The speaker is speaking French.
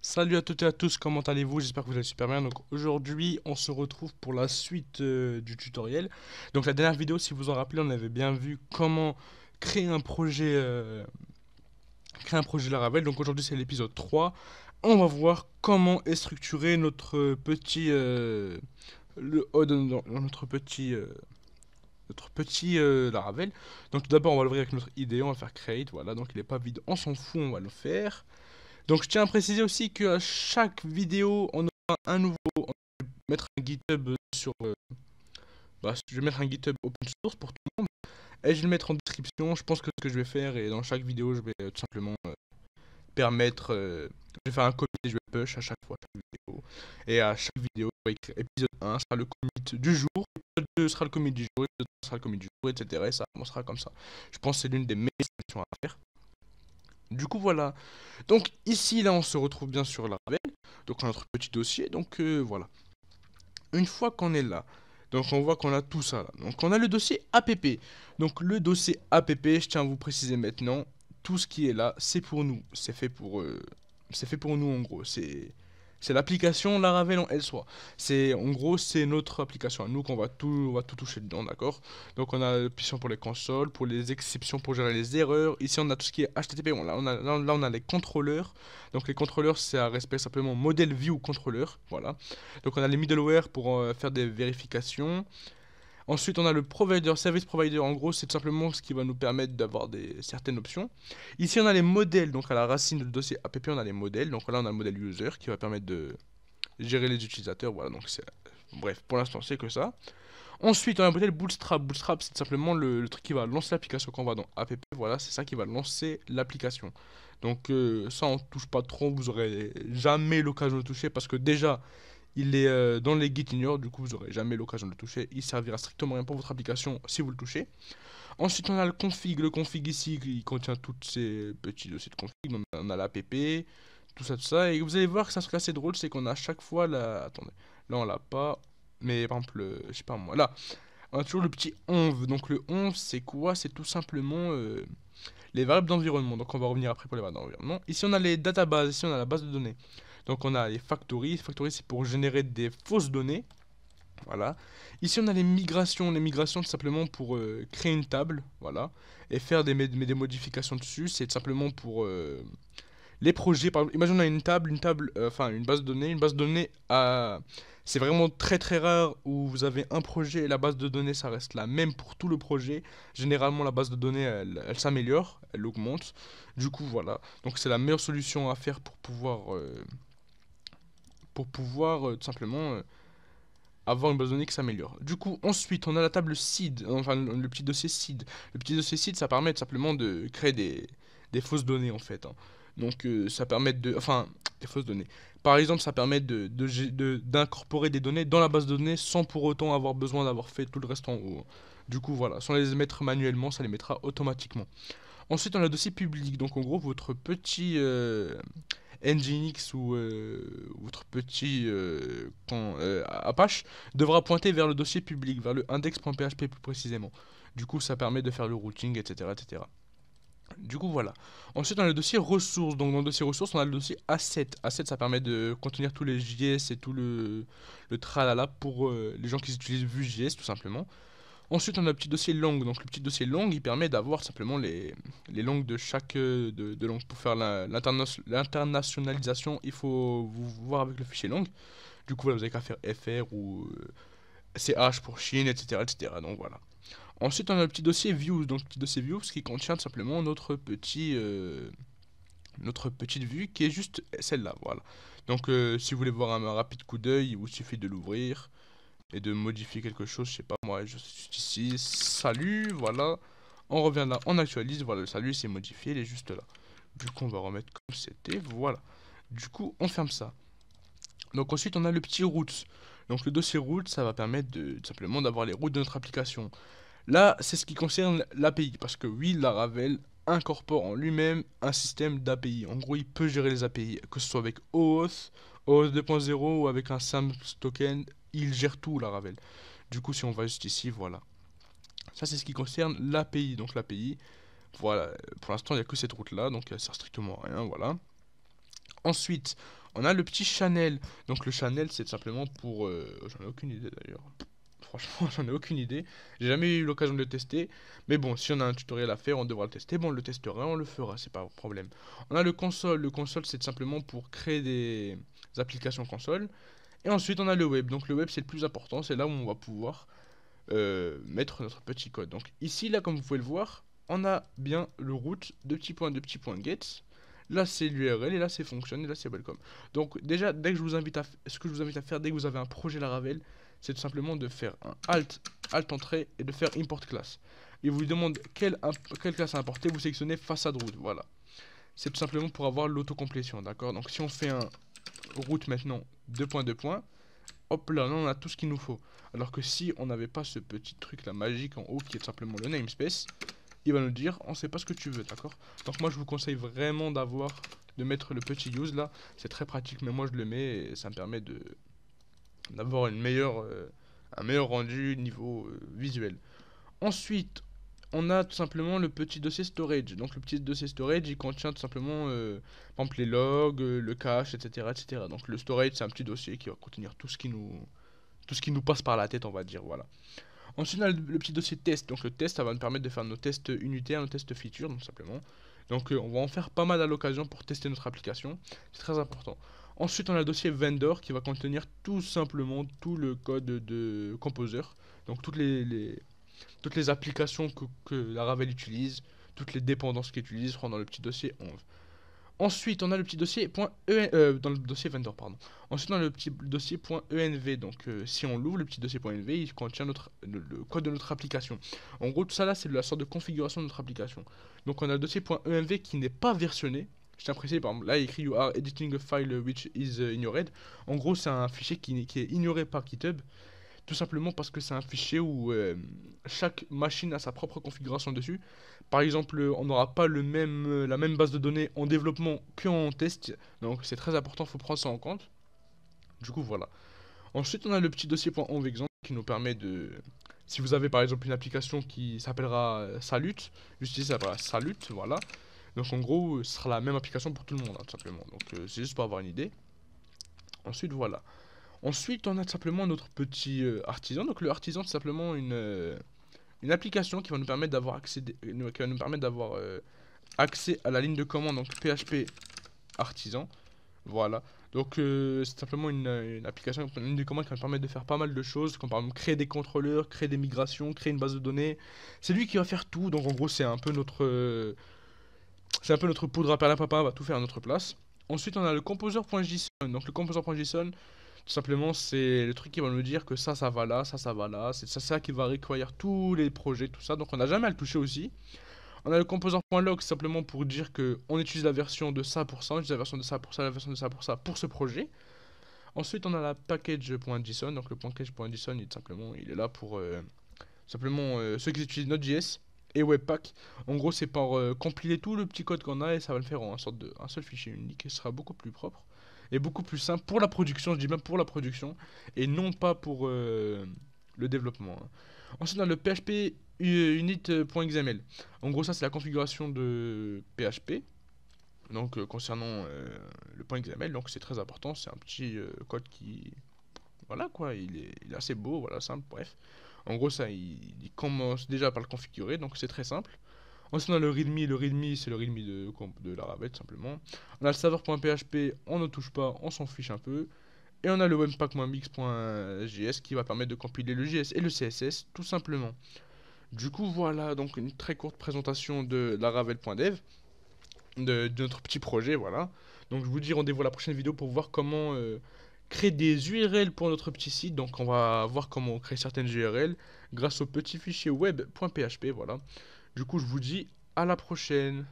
Salut à toutes et à tous, comment allez-vous? J'espère que vous allez super bien. Donc aujourd'hui, on se retrouve pour la suite du tutoriel. Donc la dernière vidéo, si vous vous en rappelez, on avait bien vu comment créer un projet Laravel. Donc aujourd'hui, c'est l'épisode 3. On va voir comment est structuré notre petit notre petit Laravel. Donc tout d'abord, on va l'ouvrir avec notre IDE, on va faire create, voilà. Donc il n'est pas vide, on s'en fout, on va le faire. Donc je tiens à préciser aussi qu'à chaque vidéo, on aura un nouveau. On va mettre un GitHub sur. Je vais mettre un GitHub open source pour tout le monde. Et je vais le mettre en description. Je pense que ce que je vais faire, et dans chaque vidéo, je vais tout simplement permettre. Je vais faire un commit et je vais push à chaque fois, chaque vidéo. Et à chaque vidéo, je vais écrire épisode 1 sera le commit du jour, épisode 2 sera le commit du jour, épisode 3 sera le commit du jour, etc. Et ça commencera comme ça. Je pense que c'est l'une des meilleures solutions à faire. Du coup, voilà. Donc ici, là, on se retrouve bien sur Laravel. Donc on a notre petit dossier. Donc voilà. Une fois qu'on est là, donc on voit qu'on a tout ça là. Donc on a le dossier app. Donc le dossier app, je tiens à vous préciser maintenant, tout ce qui est là, c'est pour nous. C'est fait pour nous en gros. C'est l'application Laravel en elle-soi. C'est en gros c'est notre application à nous qu'on va on va tout toucher dedans, d'accord. Donc on a l'option pour les consoles, pour les exceptions pour gérer les erreurs. Ici on a tout ce qui est HTTP. Là on a les contrôleurs. Donc les contrôleurs c'est un respect simplement modèle view contrôleur, voilà. Donc on a les middleware pour faire des vérifications. Ensuite, on a le provider, service provider. En gros, c'est tout simplement ce qui va nous permettre d'avoir certaines options. Ici, on a les modèles. Donc, à la racine du dossier app, on a les modèles. Donc là, on a le modèle user qui va permettre de gérer les utilisateurs. Voilà, donc c'est. Bref, pour l'instant, c'est que ça. Ensuite, on a le modèle Bootstrap. Bootstrap, c'est tout simplement le truc qui va lancer l'application quand on va dans app. Voilà, c'est ça qui va lancer l'application. Donc, ça, on touche pas trop. Vous aurez jamais l'occasion de toucher parce que déjà. Il est dans les Git Ignore, du coup vous n'aurez jamais l'occasion de le toucher. Il servira strictement rien pour votre application si vous le touchez. Ensuite on a le config. Le config ici, il contient tous ces petits dossiers de config. Donc, on a l'app, tout ça, tout ça. Et vous allez voir que ça serait assez drôle, c'est qu'on a à chaque fois la... Attendez, là on l'a pas. Mais par exemple, je sais pas moi, là, on a toujours le petit env. Donc le env c'est quoi? C'est tout simplement les variables d'environnement. Donc on va revenir après pour les variables d'environnement. Ici on a les databases, ici on a la base de données. Donc on a les factories. Factories c'est pour générer des fausses données. Voilà. Ici on a les migrations. Les migrations c'est simplement pour créer une table. Voilà. Et faire des modifications dessus. C'est simplement pour les projets. Par exemple, imagine on a enfin une base de données. Une base de données à... C'est vraiment très très rare où vous avez un projet et la base de données ça reste la même pour tout le projet. Généralement la base de données elle s'améliore, elle augmente. Du coup voilà. Donc c'est la meilleure solution à faire pour pouvoir tout simplement avoir une base de données qui s'améliore. Du coup, ensuite, on a la table seed, enfin le petit dossier seed. Le petit dossier seed, ça permet tout simplement de créer des fausses données en fait, hein. Donc, ça permet de. Enfin, des fausses données. Par exemple, ça permet d'incorporer des données dans la base de données sans pour autant avoir besoin d'avoir fait tout le reste en haut. Du coup, voilà, sans les mettre manuellement, ça les mettra automatiquement. Ensuite, on a le dossier public. Donc, en gros, votre petit Nginx ou votre petit Apache devra pointer vers le dossier public, vers le index.php plus précisément. Du coup, ça permet de faire le routing, etc., etc. Du coup, voilà. Ensuite, on a le dossier ressources. Donc, dans le dossier ressources, on a le dossier asset. Asset, ça permet de contenir tous les JS et tout le tralala pour les gens qui utilisent Vue.js, tout simplement. Ensuite, on a le petit dossier langue. Donc, le petit dossier langue, il permet d'avoir simplement les langues de chaque de langue. Pour faire l'internationalisation, il faut vous voir avec le fichier langue. Du coup, voilà, vous avez qu'à faire FR ou CH pour Chine, etc., etc. Donc, voilà. Ensuite, on a le petit dossier views. Donc, le petit dossier views qui contient simplement notre petite vue qui est juste celle-là. Voilà. Donc, si vous voulez voir un rapide coup d'œil, il vous suffit de l'ouvrir et de modifier quelque chose, je sais pas moi, je suis ici, salut, voilà, on revient là, on actualise, voilà, le salut c'est modifié, il est juste là. Du coup on va remettre comme c'était, voilà. Du coup on ferme ça. Donc ensuite on a le petit route. Donc le dossier route ça va permettre tout simplement d'avoir les routes de notre application. Là c'est ce qui concerne l'API, parce que oui Laravel incorpore en lui-même un système d'API. En gros il peut gérer les API, que ce soit avec OAuth, OAuth 2.0 ou avec un SAMS token, il gère tout Laravel. Du coup, si on va juste ici, voilà. Ça, c'est ce qui concerne l'API. Donc, l'API, voilà. Pour l'instant, il n'y a que cette route-là, donc elle sert strictement à rien, voilà. Ensuite, On a le petit channel. Donc le channel, c'est simplement pour... j'en ai aucune idée d'ailleurs. Franchement, j'en ai aucune idée. J'ai jamais eu l'occasion de le tester. Mais bon, si on a un tutoriel à faire, on devra le tester. Bon, on le testera, on le fera, c'est pas un problème. On a le console. Le console, c'est simplement pour créer des applications console. Et ensuite, on a le web. Donc le web, c'est le plus important. C'est là où on va pouvoir mettre notre petit code. Donc ici, là, comme vous pouvez le voir, on a bien le root, deux petits points get. Là, c'est l'URL et là, c'est function et là, c'est welcome. Donc déjà, dès que je vous invite à ce que je vous invite à faire dès que vous avez un projet Laravel, c'est tout simplement de faire un alt entrée et de faire import class. Il vous demande quelle classe à importer, vous sélectionnez façade root, voilà. C'est tout simplement pour avoir l'autocomplétion, d'accord? Donc si on fait un root maintenant, deux points, hop là, on a tout ce qu'il nous faut. Alors que si on n'avait pas ce petit truc là magique en haut qui est tout simplement le namespace, il va nous dire on sait pas ce que tu veux, d'accord? Donc moi je vous conseille vraiment de mettre le petit use là, c'est très pratique, mais moi je le mets et ça me permet d'avoir un meilleur rendu niveau visuel. Ensuite, on a tout simplement le petit dossier storage. Donc le petit dossier storage, il contient tout simplement, par exemple, les logs, le cache, etc., etc. Donc le storage, c'est un petit dossier qui va contenir tout ce qui nous passe par la tête, on va dire, voilà. Ensuite, on a le petit dossier test. Donc le test, ça va nous permettre de faire nos tests unitaires, nos tests features, donc simplement. Donc on va en faire pas mal à l'occasion pour tester notre application. C'est très important. Ensuite, on a le dossier vendor qui va contenir tout simplement tout le code de Composer. Donc toutes les applications que Laravel utilise, toutes les dépendances qu'il utilise seront dans le petit dossier 11. Ensuite, on a le petit dossier dans le dossier vendor, pardon. Ensuite, on a le petit dossier .env. Donc, si on l'ouvre, le petit dossier .env, il contient le code de notre application. En gros, tout ça là, c'est la sorte de configuration de notre application. Donc, on a le dossier .env qui n'est pas versionné. Je tiens à préciser, par exemple, là, il écrit You are editing a file which is ignored. En gros, c'est un fichier qui est ignoré par GitHub. Tout simplement parce que c'est un fichier où chaque machine a sa propre configuration dessus. Par exemple, on n'aura pas la même base de données en développement qu'en test. Donc c'est très important, il faut prendre ça en compte. Du coup, voilà. Ensuite, on a le petit dossier .env qui nous permet de... Si vous avez par exemple une application qui s'appellera Salut, juste ici ça s'appellera Salut, voilà. Donc en gros, ce sera la même application pour tout le monde, hein, tout simplement. Donc c'est juste pour avoir une idée. Ensuite, voilà. Ensuite, on a tout simplement notre petit artisan. Donc le artisan, c'est simplement une application qui va nous permettre d'avoir accès à la ligne de commande, donc PHP artisan. Voilà. Donc c'est simplement une application, une ligne de commande qui va nous permettre de faire pas mal de choses, comme par exemple créer des contrôleurs, créer des migrations, créer une base de données. C'est lui qui va faire tout. Donc en gros, c'est un peu notre poudre à perlimpinpin, va tout faire à notre place. Ensuite, on a le composer.json. Donc le composer.json, tout simplement, c'est le truc qui va nous dire que ça va là, ça va là. C'est ça qui va require tous les projets, tout ça. Donc on n'a jamais à le toucher aussi. On a le composer.log simplement pour dire que on utilise la version de ça pour ça, on utilise la version de ça pour ça, la version de ça pour ça pour ce projet. Ensuite, on a la package.json. Donc le package.json, il est là pour simplement ceux qui utilisent Node.js et Webpack. En gros, c'est pour compiler tout le petit code qu'on a et ça va le faire en un seul fichier unique et ce sera beaucoup plus propre et beaucoup plus simple pour la production, je dis bien pour la production et non pas pour le développement, hein. Ensuite, on a le PHP unit.xml. En gros, ça c'est la configuration de PHP. Donc concernant le .xml, donc c'est très important, c'est un petit code qui, voilà quoi, il est assez beau, voilà, simple, bref. En gros, ça, il commence déjà par le configurer, donc c'est très simple. Ensuite, on a le readme c'est le readme de Laravel, tout simplement. On a le server.php, on ne touche pas, on s'en fiche un peu. Et on a le webpack-mix.js qui va permettre de compiler le JS et le CSS, tout simplement. Du coup, voilà, donc une très courte présentation de Laravel.dev, de notre petit projet, voilà. Donc je vous dis rendez-vous à la prochaine vidéo pour voir comment créer des URL pour notre petit site. Donc on va voir comment créer certaines URL grâce au petit fichier web.php, voilà. Du coup, je vous dis à la prochaine.